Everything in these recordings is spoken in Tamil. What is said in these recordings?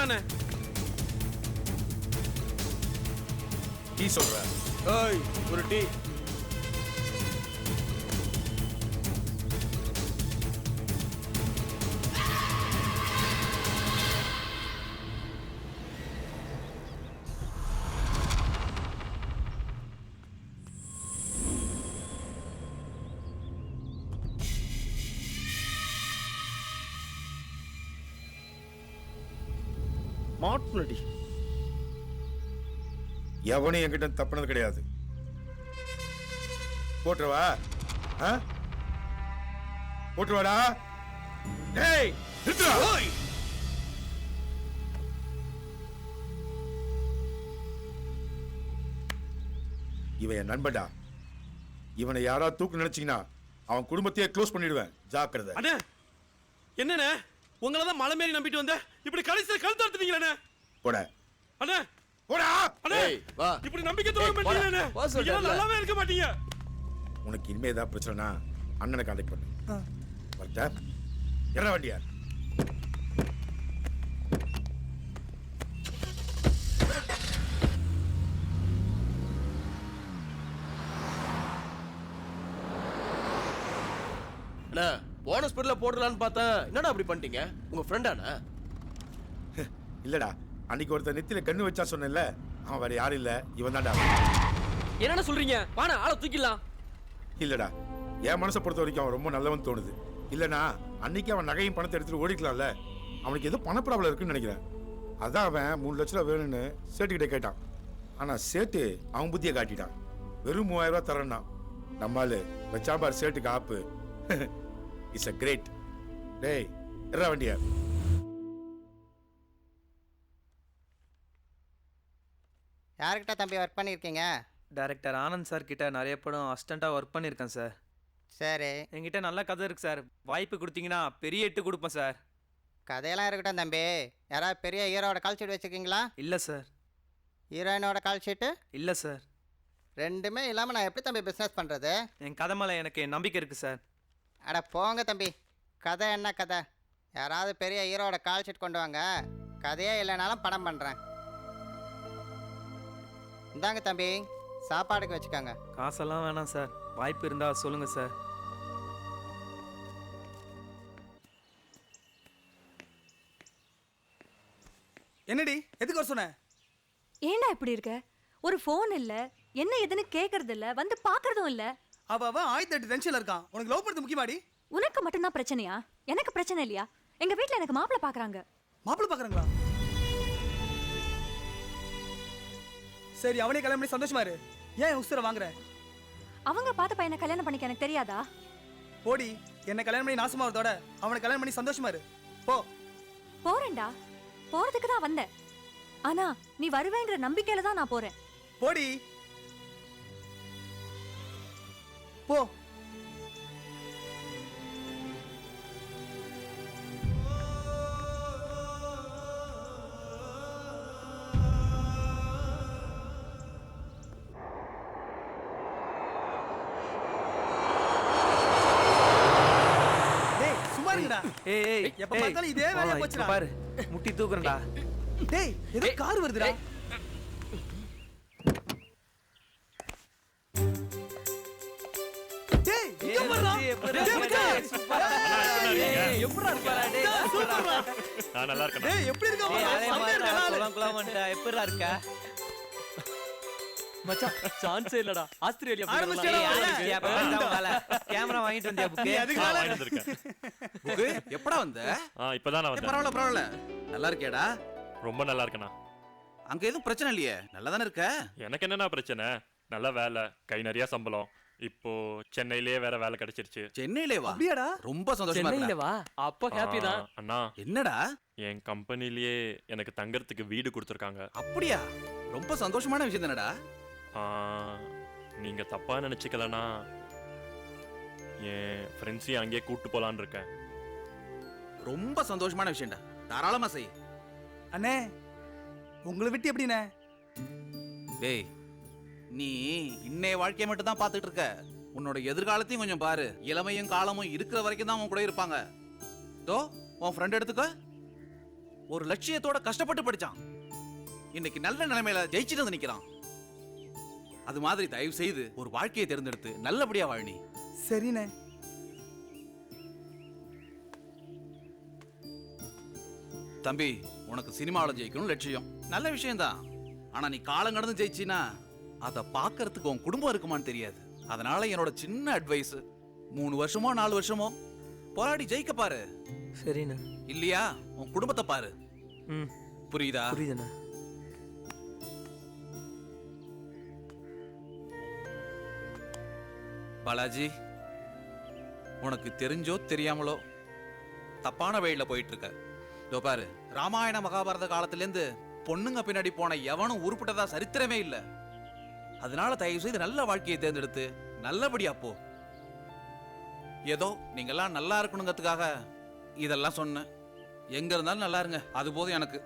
இந்தாங்கண்ணே. டீ சொல்ற? ஏய் ஒரு டீ. மாட்டுனடி. எவனும் என்கிட்ட தப்புனது கிடையாது. போட்டுருவா? போட்டுருவாடா. டேய் நிறுத்துடா. இவன் என் நண்பன்டா. இவனை யாரா தூக்கு நினைச்சீங்கன்னா அவன் குடும்பத்தையே க்ளோஸ் பண்ணிடுவேன். ஜாக்கிரதை. அண்ணே என்னண்ணே, உங்களை தான் மலை மேரி நம்பிட்டு வந்த, இப்படி கடைசியில் கழுத்து அறுத்துட்டீங்களே. போட அண்ணே. போடா. அண்ணே இப்படி நம்பிக்கை துரோகம் பண்றீங்களே. நீங்க நல்லாவே இருக்க மாட்டீங்க. உனக்கு இனிமே ஏதாவது பிரச்சனைனா அண்ணனை கான்டாக்ட் பண்ணு. வரட்டா? என்ன வண்டியா? அண்ணா போனஸ் ஸ்பீட்ல போடலான்னு பார்த்தேன். என்னடா அப்படி பண்ணிட்டீங்க? உங்க ஃப்ரெண்டாண்ணா? இல்லடா, அன்னைக்கு ஒருத்தர் நெத்தியில கண்ணு வச்சா சொன்னேன்ல, அவன் வேற யாரும் இல்ல, இவன் தான்டா. என்னடா சொல்றீங்க? வாடா ஆளை தூக்கிடலாம். இல்லடா, என் மனசை பொறுத்த வரைக்கும் அவன் ரொம்ப நல்லவன் தோணுது. இல்லனா அன்னைக்கு அவன் நகையும் பணத்தை எடுத்துட்டு ஓடிக்கலாம்ல. அவனுக்கு ஏதோ பண ப்ராப்ளம் இருக்குன்னு நினைக்கிறேன். அதான் அவன் 3 லட்ச ரூபா வேணும்னு சேட்டுக்கிட்ட கேட்டான். ஆனா சேட்டு அவன் புத்தியை காட்டிட்டான். வெறும் 3000 ரூபா தரேன்னா. நம்மால வச்சாபார் சேட்டுக்கு ஆப்பு. It's a great. டேய் எறா வண்டியா. யார்கிட்ட தம்பி ஒர்க் பண்ணியிருக்கீங்க? டைரக்டர் ஆனந்த் சார் கிட்ட நிறைய படம் அசிஸ்டண்ட்டாக ஒர்க் பண்ணியிருக்கேன் சார். சரி, என்கிட்ட நல்ல கதை இருக்குது சார். வாய்ப்பு கொடுத்தீங்கன்னா பெரிய 8 கொடுப்பேன் சார். கதையெல்லாம் இருக்கட்டும் தம்பி. யாராவது பெரிய ஹீரோட கால் ஷீட் வச்சுருக்கீங்களா? இல்லை சார். ஹீரோயினோட கால் ஷீட்டு? இல்லை சார். ரெண்டுமே இல்லாமல் நான் எப்படி தம்பி பிஸ்னஸ் பண்ணுறது? என் கதை மேலே எனக்கு நம்பிக்கை இருக்குது சார். அட போங்க தம்பி, கதை என்ன கதை? யாராவது பெரிய ஹீரோட கால் ஷீட் கொண்டு வாங்க, கதையே இல்லைனாலும் படம் பண்ணுறேன். இந்தாங்க தம்பி, சாப்பாடுக்கு வச்சுக்கோங்க. காசெல்லாம் வேணாம் சார், வாய்ப்பு இருந்தால் சொல்லுங்கள் சார். என்னடி எதுக்கு வர சொன்ன? ஏண்டா இப்படி இருக்க? ஒரு ஃபோன் இல்ல, என்ன எதுன்னு கேக்குறது இல்ல, வந்து பாக்குறதும் இல்ல. அவ 1008 டென்ஷன்ல இருக்கான். உனக்கு லவ் பண்றது முக்கியமாடி? உனக்கு மட்டும்தான் பிரச்சனையா? எனக்கு பிரச்சனை இல்லையா? எங்க வீட்ல எனக்கு மாப்பிள்ளை பாக்குறாங்க. மாப்பிள்ளை பாக்குறாங்களா? சரி, அவனே கல்யாணம் பண்ணி சந்தோஷமா இரு. ஏன் உசுர வாங்குற? அவங்க பார்த்த பையனை கல்யாணம் பண்ணிக்க எனக்கு தெரியாதா? போடி, என்ன கல்யாணம் பண்ணி நாசமா வரதோட அவனை கல்யாணம் பண்ணி சந்தோஷமா இரு. போ. போறேன்டா, போறதுக்கு தான் வந்தேன். ஆனா நீ வருவேங்கிற நம்பிக்கையில தான் நான் போறேன். போடி போ. டேய் சும்மா இருங்கடா. ஏய் எப்ப பார்த்தாலும் இதே வேலையா போச்சுடா. பாரு, முட்டி தூக்குறேன்டா. டேய் ஏதோ கார் வருதுடா. டேய் இங்க வரடா. எப்படா இருக்கடா? டேய் சூப்பர்டா. நான் நல்லா இருக்கேன். டேய் எப்படி இருக்க பாரு. எப்படா இருக்க மச்சான்? சான்ஸே இல்லடா. ஆஸ்திரேலியா கேமரா வாங்கிட்டு வந்தியா? புக்கு வாங்கிட்டு வந்திருக்கேன். புக்கு எப்படா வந்த? இப்பதான் நான் வந்தேன். பரவாயில்ல பரவாயில்ல. நல்லா இருக்கேடா? ரொம்ப நல்லா இருக்கேனா? அங்க எதுவும் பிரச்சனை இல்லையே? நல்லா தானே இருக்க? எனக்கு என்னன்னா பிரச்சனை? நல்ல வேலை, கை நிறைய சம்பளம். இப்போ சென்னையிலேயே வேற வேலை கிடைச்சிருச்சு. சென்னையிலே வா. அப்படியாடா? ரொம்ப சந்தோஷமா சென்னையில இருக்கேன். வா. அப்ப ஹாப்பி தான். அண்ணா, என்னடா? என் கம்பெனிலேயே எனக்கு தங்கறதுக்கு வீடு கொடுத்துருக்காங்க. அப்படியா? ரொம்ப சந்தோஷமான விஷயம் தானடா? நீங்க தப்பா நினைச்சுக்கலனா என் ஃப்ரெண்ட்ஸையும் அங்கேயே கூட்டு போலான்னு இருக்கேன். ரொம்ப சந்தோஷமான விஷயம்டா. தாராளமா செய். அண்ணே உங்களை விட்டு எப்படிண்ணே? டேய் நீ இன்னைய வாழ்க்கையை மட்டும் தான் பார்த்துட்டு இருக்க. உன்னோட எதிர்காலத்தையும் கொஞ்சம் பாரு. இளமையும் காலமும் இருக்கிற வரைக்கும் தான் உன் கூட இருப்பாங்க. தோ உன் ஃப்ரெண்ட் எடுத்துக்க. ஒரு லட்சியத்தோட கஷ்டப்பட்டு படிச்சான். இன்னைக்கு நல்ல நிலைமையில ஜெயிச்சுட்டு வந்து நிக்கிறான். அது மாதிரி தயவு செய்து ஒரு வாழ்க்கையை தேர்ந்தெடுத்து நல்லபடியா வாழ் நீ. சரிண்ணே. தம்பி, உனக்கு சினிமாவில் ஜெயிக்கணும் லட்சியம், நல்ல விஷயம்தான். ஆனா நீ காலம் கடந்து ஜெயிச்சினா அதை பார்க்கறதுக்கு உன் குடும்பம் இருக்குமான்னு தெரியாது. அதனால என்னோட சின்ன அட்வைஸ், 3 வருஷமோ 4 வருஷமோ போராடி ஜெயிக்க பாரு. சரிண்ணா. இல்லையா உன் குடும்பத்தை பாரு. ம், புரியுதா? புரியுதுண்ணா. பாலாஜி, உனக்கு தெரிஞ்சோ தெரியாமலோ தப்பான வழியில போயிட்டு இருக்க. இதோ பாரு, ராமாயண மகாபாரத காலத்திலேருந்து பொண்ணுங்க பின்னாடி போன எவனும் உருப்பிட்டதா சரித்திரமே இல்ல. அதனால தயவு செய்து நல்ல வாழ்க்கையை தேர்ந்தெடுத்து நல்லபடியா போ. ஏதோ நீங்கெல்லாம் நல்லா இருக்கணுங்கிறதுக்காக இதெல்லாம் சொன்னேன். எங்க இருந்தாலும் நல்லா இருங்க, அது போதும் எனக்கு.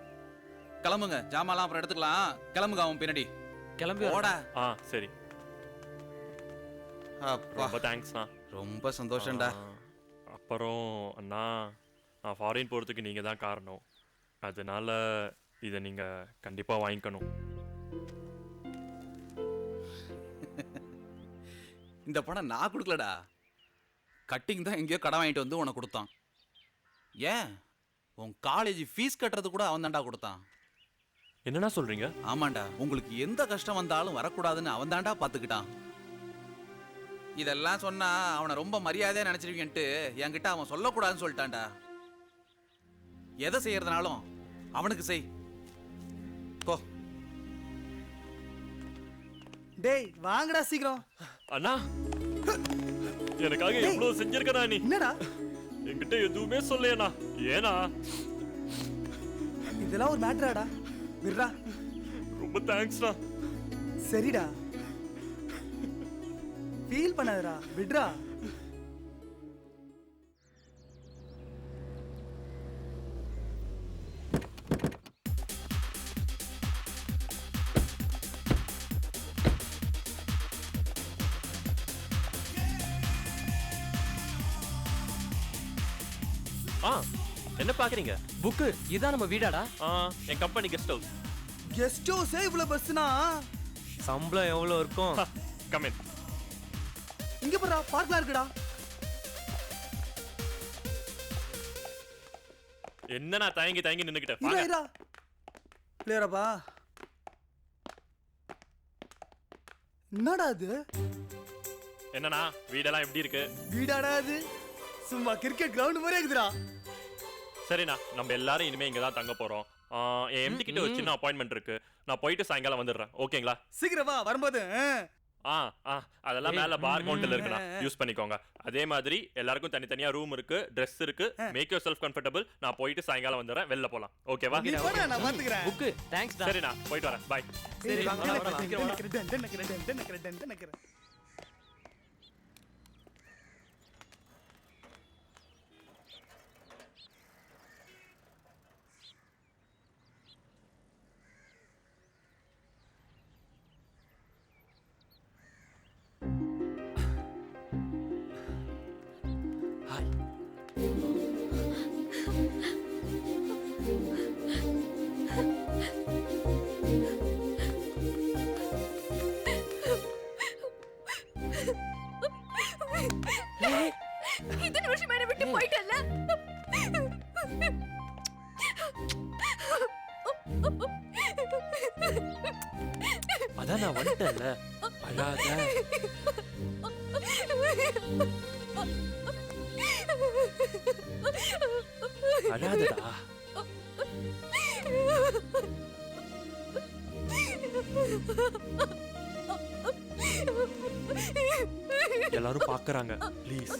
கிளம்புங்க, ஜாமான்லாம் அப்புறம் எடுத்துக்கலாம். கிளம்புங்க அவன் பின்னாடி. கிளம்பி ஓடா. சரி, அப்பா, ரொம்ப தேங்க்ஸ்ண்ணா. ரொம்ப சந்தோஷம்டா. அப்புறம் அண்ணா, நான் ஃபாரின் போகிறதுக்கு நீங்கள் தான் காரணம். அதனால இதை நீங்கள் கண்டிப்பாக வாங்கிக்கணும். இந்த பணம் நான் கொடுக்கலடா, கட்டிங் தான் எங்கேயோ கடன் வாங்கிட்டு வந்து உனக்கு கொடுத்தான். ஏன், உன் காலேஜ் ஃபீஸ் கட்டுறது கூட அவன் தான்டா கொடுத்தான். என்னண்ணா சொல்கிறீங்க? ஆமாண்டா, உங்களுக்கு எந்த கஷ்டம் வந்தாலும் வரக்கூடாதுன்னு அவன் தான்டா பார்த்துக்கிட்டான். இதெல்லாம் சொன்னா அவனை ரொம்ப மரியாதையா நினைச்சிருவீங்கன்ட்டு என்கிட்ட அவன் சொல்லக்கூடாதுன்னு சொல்லிட்டான்டா. எதை செய்யறதுனாலும் அவனுக்கு செய். போ. டேய் வாங்கடா சீக்கிரம். அண்ணா, எனக்காக எவ்வளோ செஞ்சிருக்கண்ணா நீ. என்னடா என்கிட்ட எதுவுமே சொல்லையண்ணா. ஏனா இதெல்லாம் ஒரு மேட்டராடா? விட்றா. ரொம்ப தேங்க்ஸ்ண்ணா. சரிடா, ஃபீல் பண்ணாதடா, விட்றா. என்ன பார்க்குறீங்க? புக்கு இதான் நம்ம வீடாடா. என் கம்பெனி கெஸ்ட் ஹவுஸ். கெஸ்ட் ஹவுஸே இவ்வளவு பஸ்னா சம்பளம் எவ்வளோ இருக்கும்? Come in. இங்க போறா, பார்க்கலாம் இருக்குடா. என்ன நான் தயங்கி நின்னுக்கிட்டேன். இரா இரா பிளேயரப்பா. என்னடா அது? என்னண்ணா, வீடெல்லாம் எப்படி இருக்கு? வீடாடா அது? சும்மா கிரிக்கெட் கிரவுண்ட் மாதிரி இருக்குதுடா. சரிண்ணா, நம்ம எல்லாரும் இனிமே இங்க தான் தங்க போறோம். என் எம்டி கிட்ட ஒரு சின்ன அப்பாயின்மெண்ட் இருக்கு. நான் போயிட்டு சாயங்காலம் வந்துடுறேன். ஓகேங்களா? சீக்கிரம் வா, வரும்போது. அதெல்லாம் மேல பார் கவுண்டர்ல இருக்குண்ணா, யூஸ் பண்ணிக்கோங்க. அதே மாதிரி எல்லாருக்கும் தனித்தனியா ரூம் இருக்கு, ட்ரெஸ் இருக்கு. Make yourself comfortable. நான் போயிட்டு சாயங்காலம் வந்துடுறேன், வெளில போலாம். ஓகேவா? நீ போடா, நான் பாத்துக்கறேன். புக்கு தேங்க்ஸ்டா. சரிண்ணா, போயிட்டு வரேன். பாய். சரி, வாங்க, வாங்க, சீக்கிரம் வாடா. நிக்கிறேன். ஹாய். இத்தனை வருஷம் என்ன விட்டு போயிட்டல்ல. அதான் நான் வந்துட்டேன்ல, அழாத. அழாதடா. எல்லாரும் பாக்குறாங்க, ப்ளீஸ்.